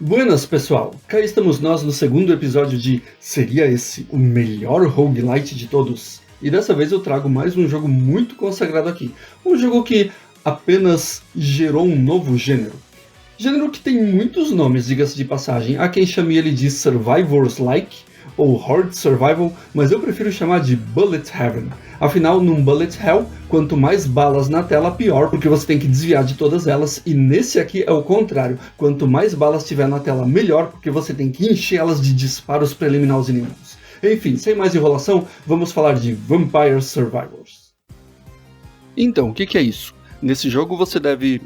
Buenas, pessoal! Cá estamos nós no segundo episódio de Seria esse o melhor roguelite de todos? E dessa vez eu trago mais um jogo muito consagrado aqui. Um jogo que apenas gerou um novo gênero. Gênero que tem muitos nomes, diga-se de passagem. Há quem chame ele de Survivors-like ou Horde Survival, mas eu prefiro chamar de Bullet Heaven. Afinal, num Bullet Hell, quanto mais balas na tela, pior, porque você tem que desviar de todas elas, e nesse aqui é o contrário. Quanto mais balas tiver na tela, melhor, porque você tem que encher elas de disparos para eliminar os inimigos. Enfim, sem mais enrolação, vamos falar de Vampire Survivors. Então, o que é isso? Nesse jogo você deve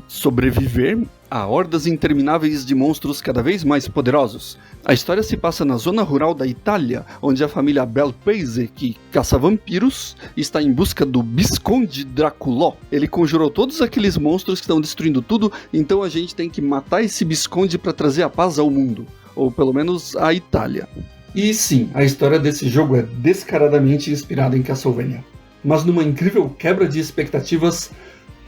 sobreviver a hordas intermináveis de monstros cada vez mais poderosos. A história se passa na zona rural da Itália, onde a família Belpaise, que caça vampiros, está em busca do Visconde Draculò. Ele conjurou todos aqueles monstros que estão destruindo tudo, então a gente tem que matar esse Visconde para trazer a paz ao mundo, ou pelo menos à Itália. E sim, a história desse jogo é descaradamente inspirada em Castlevania. Mas numa incrível quebra de expectativas,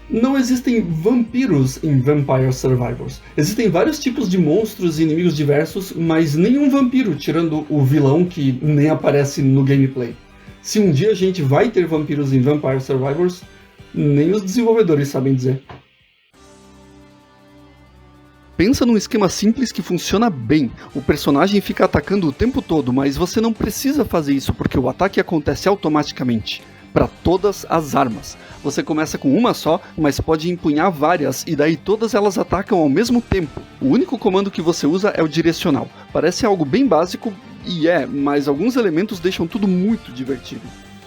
não existem vampiros em Vampire Survivors. Existem vários tipos de monstros e inimigos diversos, mas nenhum vampiro, tirando o vilão que nem aparece no gameplay. Se um dia a gente vai ter vampiros em Vampire Survivors, nem os desenvolvedores sabem dizer. Pensa num esquema simples que funciona bem. O personagem fica atacando o tempo todo, mas você não precisa fazer isso porque o ataque acontece automaticamente. Para todas as armas. Você começa com uma só, mas pode empunhar várias, e daí todas elas atacam ao mesmo tempo. O único comando que você usa é o direcional. Parece algo bem básico, mas alguns elementos deixam tudo muito divertido.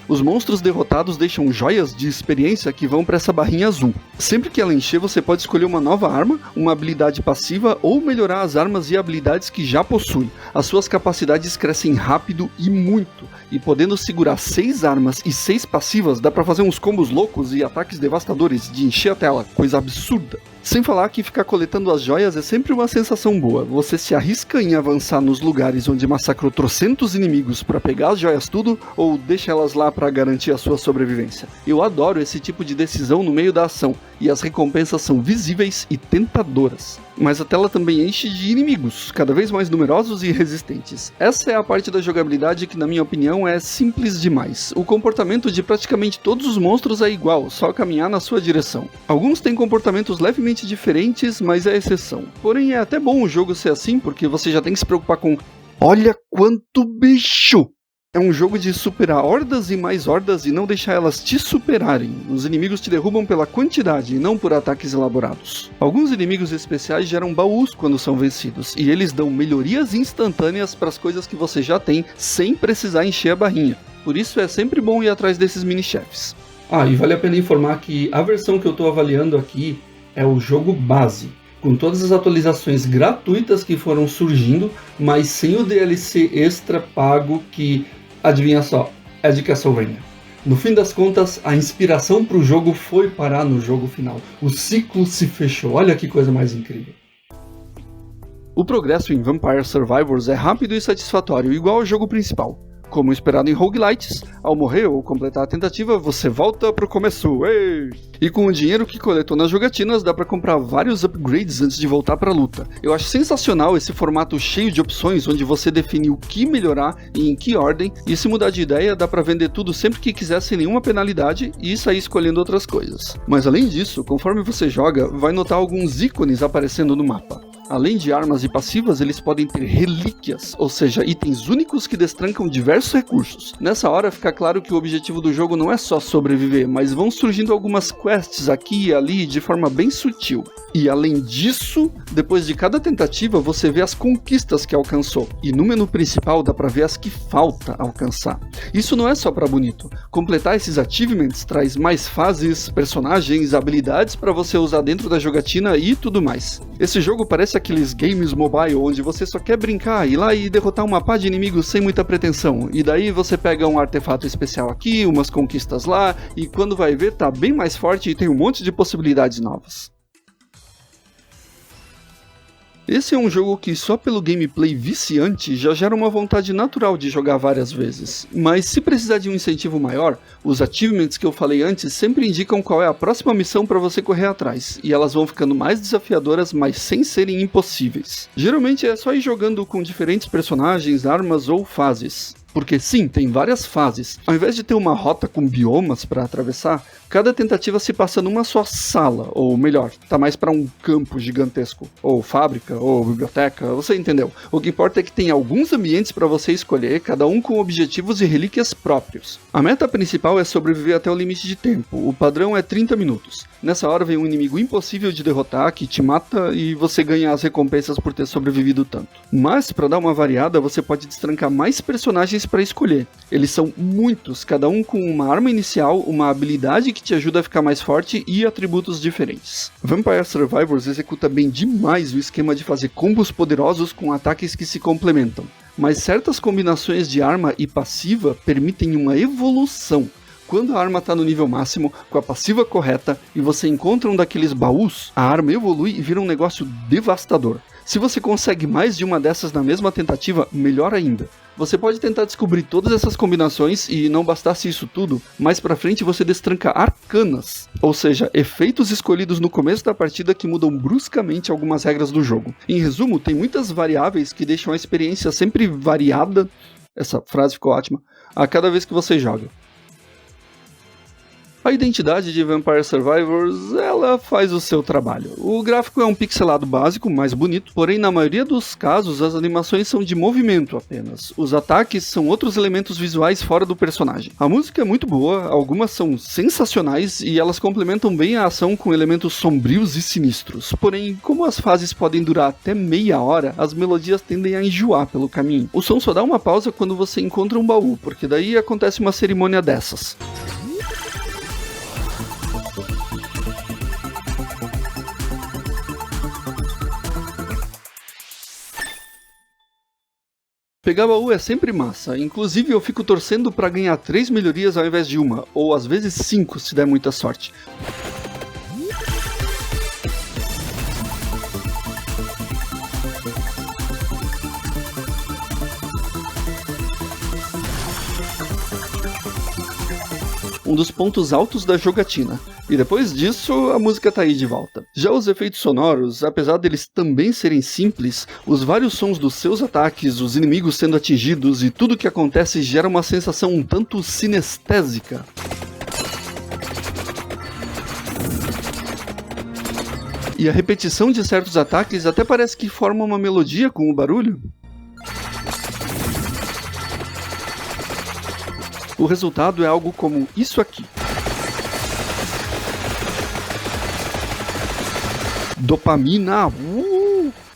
Os monstros derrotados deixam joias de experiência que vão para essa barrinha azul. Sempre que ela encher, você pode escolher uma nova arma, uma habilidade passiva ou melhorar as armas e habilidades que já possui. As suas capacidades crescem rápido e muito, e podendo segurar 6 armas e 6 passivas, dá pra fazer uns combos loucos e ataques devastadores de encher a tela, coisa absurda. Sem falar que ficar coletando as joias é sempre uma sensação boa. Você se arrisca em avançar nos lugares onde massacrou trocentos inimigos para pegar as joias tudo, ou deixa elas lá para garantir a sua sobrevivência. Eu adoro esse tipo de decisão no meio da ação, e as recompensas são visíveis e tentadoras. Mas a tela também enche de inimigos, cada vez mais numerosos e resistentes. Essa é a parte da jogabilidade que, na minha opinião, é simples demais. O comportamento de praticamente todos os monstros é igual, só caminhar na sua direção. Alguns têm comportamentos levemente diferentes, mas é exceção. Porém, é até bom o jogo ser assim, porque você já tem que se preocupar com olha quanto bicho! É um jogo de superar hordas e mais hordas e não deixar elas te superarem. Os inimigos te derrubam pela quantidade e não por ataques elaborados. Alguns inimigos especiais geram baús quando são vencidos, e eles dão melhorias instantâneas para as coisas que você já tem, sem precisar encher a barrinha. Por isso é sempre bom ir atrás desses mini-chefes. E vale a pena informar que a versão que eu estou avaliando aqui é o jogo base, com todas as atualizações gratuitas que foram surgindo, mas sem o DLC extra pago que, adivinha só, é de Castlevania. No fim das contas, a inspiração para o jogo foi parar no jogo final. O ciclo se fechou, olha que coisa mais incrível. O progresso em Vampire Survivors é rápido e satisfatório, igual ao jogo principal. Como esperado em roguelites, ao morrer ou completar a tentativa, você volta pro começo. Ei! E com o dinheiro que coletou nas jogatinas, dá pra comprar vários upgrades antes de voltar pra luta. Eu acho sensacional esse formato cheio de opções, onde você define o que melhorar e em que ordem, e se mudar de ideia, dá pra vender tudo sempre que quiser sem nenhuma penalidade e sair escolhendo outras coisas. Mas além disso, conforme você joga, vai notar alguns ícones aparecendo no mapa. Além de armas e passivas, eles podem ter relíquias, ou seja, itens únicos que destrancam diversos recursos. Nessa hora fica claro que o objetivo do jogo não é só sobreviver, mas vão surgindo algumas quests aqui e ali de forma bem sutil. E além disso, depois de cada tentativa você vê as conquistas que alcançou, e no menu principal dá pra ver as que falta alcançar. Isso não é só pra bonito. Completar esses achievements traz mais fases, personagens, habilidades pra você usar dentro da jogatina e tudo mais. Esse jogo parece aqueles games mobile onde você só quer brincar, ir lá e derrotar uma pá de inimigos sem muita pretensão, e daí você pega um artefato especial aqui, umas conquistas lá, e quando vai ver tá bem mais forte e tem um monte de possibilidades novas. Esse é um jogo que só pelo gameplay viciante já gera uma vontade natural de jogar várias vezes. Mas se precisar de um incentivo maior, os achievements que eu falei antes sempre indicam qual é a próxima missão para você correr atrás, e elas vão ficando mais desafiadoras, mas sem serem impossíveis. Geralmente é só ir jogando com diferentes personagens, armas ou fases. Porque sim, tem várias fases. Ao invés de ter uma rota com biomas para atravessar, cada tentativa se passa numa só sala, ou melhor, tá mais para um campo gigantesco, ou fábrica, ou biblioteca, você entendeu. O que importa é que tem alguns ambientes para você escolher, cada um com objetivos e relíquias próprios. A meta principal é sobreviver até o limite de tempo, o padrão é 30 minutos. Nessa hora vem um inimigo impossível de derrotar, que te mata e você ganha as recompensas por ter sobrevivido tanto. Mas, para dar uma variada, você pode destrancar mais personagens para escolher. Eles são muitos, cada um com uma arma inicial, uma habilidade que te ajuda a ficar mais forte e atributos diferentes. Vampire Survivors executa bem demais o esquema de fazer combos poderosos com ataques que se complementam. Mas certas combinações de arma e passiva permitem uma evolução. Quando a arma está no nível máximo, com a passiva correta, e você encontra um daqueles baús, a arma evolui e vira um negócio devastador. Se você consegue mais de uma dessas na mesma tentativa, melhor ainda. Você pode tentar descobrir todas essas combinações e, não bastasse isso tudo, mais pra frente você destranca arcanas, ou seja, efeitos escolhidos no começo da partida que mudam bruscamente algumas regras do jogo. Em resumo, tem muitas variáveis que deixam a experiência sempre variada, essa frase ficou ótima, a cada vez que você joga. A identidade de Vampire Survivors, ela faz o seu trabalho. O gráfico é um pixelado básico, mais bonito, porém na maioria dos casos as animações são de movimento apenas. Os ataques são outros elementos visuais fora do personagem. A música é muito boa, algumas são sensacionais e elas complementam bem a ação com elementos sombrios e sinistros. Porém, como as fases podem durar até meia hora, as melodias tendem a enjoar pelo caminho. O som só dá uma pausa quando você encontra um baú, porque daí acontece uma cerimônia dessas. Pegar baú é sempre massa, inclusive eu fico torcendo pra ganhar 3 melhorias ao invés de uma, ou às vezes 5 se der muita sorte. Um dos pontos altos da jogatina. E depois disso, a música tá aí de volta. Já os efeitos sonoros, apesar deles também serem simples, os vários sons dos seus ataques, os inimigos sendo atingidos e tudo o que acontece gera uma sensação um tanto sinestésica. E a repetição de certos ataques até parece que forma uma melodia com o barulho. O resultado é algo como isso aqui. Dopamina!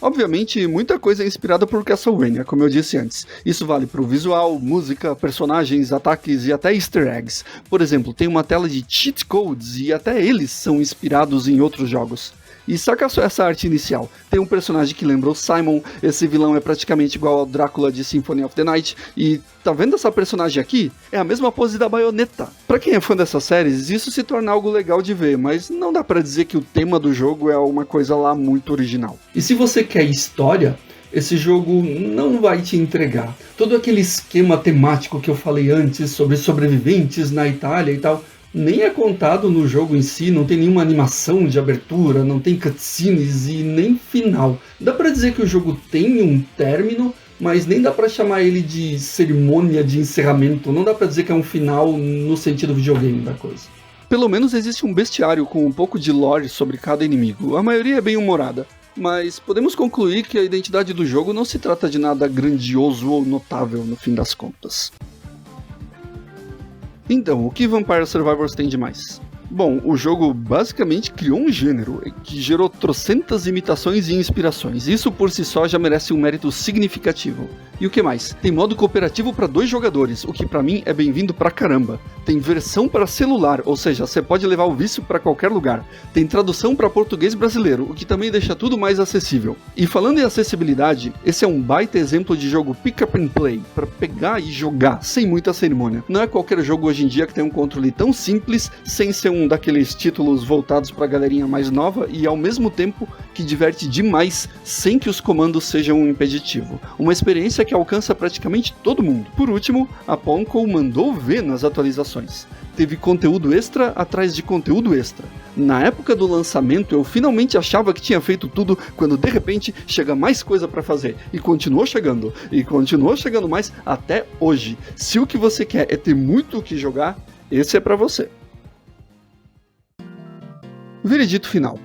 Obviamente, muita coisa é inspirada por Castlevania, como eu disse antes. Isso vale para o visual, música, personagens, ataques e até easter eggs. Por exemplo, tem uma tela de cheat codes e até eles são inspirados em outros jogos. E saca só essa arte inicial. Tem um personagem que lembra o Simon, esse vilão é praticamente igual ao Drácula de Symphony of the Night, e tá vendo essa personagem aqui? É a mesma pose da baioneta. Pra quem é fã dessas séries, isso se torna algo legal de ver, mas não dá pra dizer que o tema do jogo é uma coisa lá muito original. E se você quer história, esse jogo não vai te entregar. Todo aquele esquema temático que eu falei antes sobre sobreviventes na Itália e tal, nem é contado no jogo em si, não tem nenhuma animação de abertura, não tem cutscenes e nem final. Dá pra dizer que o jogo tem um término, mas nem dá pra chamar ele de cerimônia de encerramento, não dá pra dizer que é um final no sentido videogame da coisa. Pelo menos existe um bestiário com um pouco de lore sobre cada inimigo, a maioria é bem humorada. Mas podemos concluir que a identidade do jogo não se trata de nada grandioso ou notável no fim das contas. Então, o que Vampire Survivors tem de mais? Bom, o jogo basicamente criou um gênero que gerou trocentas imitações e inspirações. Isso por si só já merece um mérito significativo. E o que mais? Tem modo cooperativo para 2 jogadores, o que pra mim é bem-vindo pra caramba. Tem versão para celular, ou seja, você pode levar o vício pra qualquer lugar. Tem tradução para português brasileiro, o que também deixa tudo mais acessível. E falando em acessibilidade, esse é um baita exemplo de jogo pick up and play, para pegar e jogar sem muita cerimônia. Não é qualquer jogo hoje em dia que tem um controle tão simples sem ser um um daqueles títulos voltados para a galerinha mais nova e ao mesmo tempo que diverte demais sem que os comandos sejam um impeditivo. Uma experiência que alcança praticamente todo mundo. Por último, a Ponko mandou ver nas atualizações. Teve conteúdo extra atrás de conteúdo extra. Na época do lançamento eu finalmente achava que tinha feito tudo, quando de repente chega mais coisa para fazer. E continuou chegando mais até hoje. Se o que você quer é ter muito o que jogar, esse é para você. Veredito final.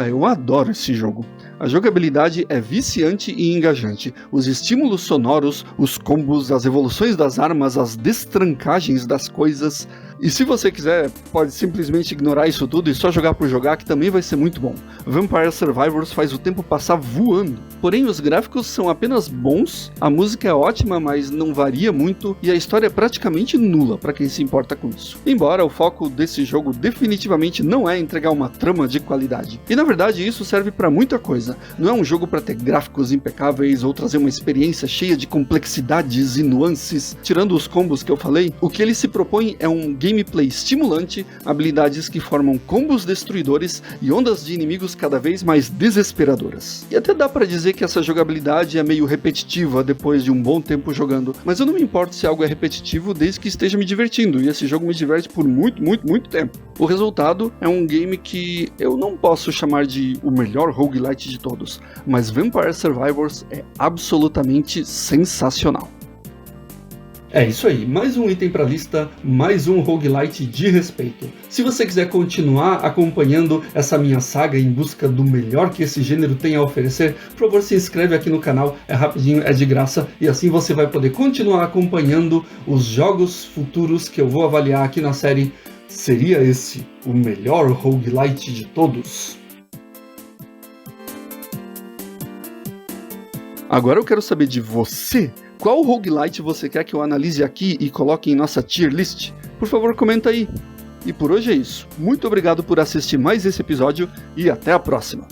Eu adoro esse jogo. A jogabilidade é viciante e engajante. Os estímulos sonoros, os combos, as evoluções das armas, as destrancagens das coisas. E se você quiser, pode simplesmente ignorar isso tudo e só jogar por jogar, que também vai ser muito bom. Vampire Survivors faz o tempo passar voando. Porém, os gráficos são apenas bons, a música é ótima, mas não varia muito, e a história é praticamente nula para quem se importa com isso. Embora o foco desse jogo definitivamente não é entregar uma trama de qualidade. E na verdade isso serve para muita coisa. Não é um jogo para ter gráficos impecáveis ou trazer uma experiência cheia de complexidades e nuances. Tirando os combos que eu falei, o que ele se propõe é um gameplay estimulante, habilidades que formam combos destruidores e ondas de inimigos cada vez mais desesperadoras. E até dá pra dizer que essa jogabilidade é meio repetitiva depois de um bom tempo jogando, mas eu não me importo se algo é repetitivo desde que esteja me divertindo, e esse jogo me diverte por muito tempo. O resultado é um game que eu não posso chamar de o melhor roguelite de todos, mas Vampire Survivors é absolutamente sensacional. É isso aí, mais um item para a lista, mais um roguelite de respeito. Se você quiser continuar acompanhando essa minha saga em busca do melhor que esse gênero tem a oferecer, por favor se inscreve aqui no canal, é rapidinho, é de graça, e assim você vai poder continuar acompanhando os jogos futuros que eu vou avaliar aqui na série. Seria esse o melhor roguelite de todos? Agora eu quero saber de você. Qual roguelite você quer que eu analise aqui e coloque em nossa tier list? Por favor, comenta aí. E por hoje é isso. Muito obrigado por assistir mais esse episódio e até a próxima.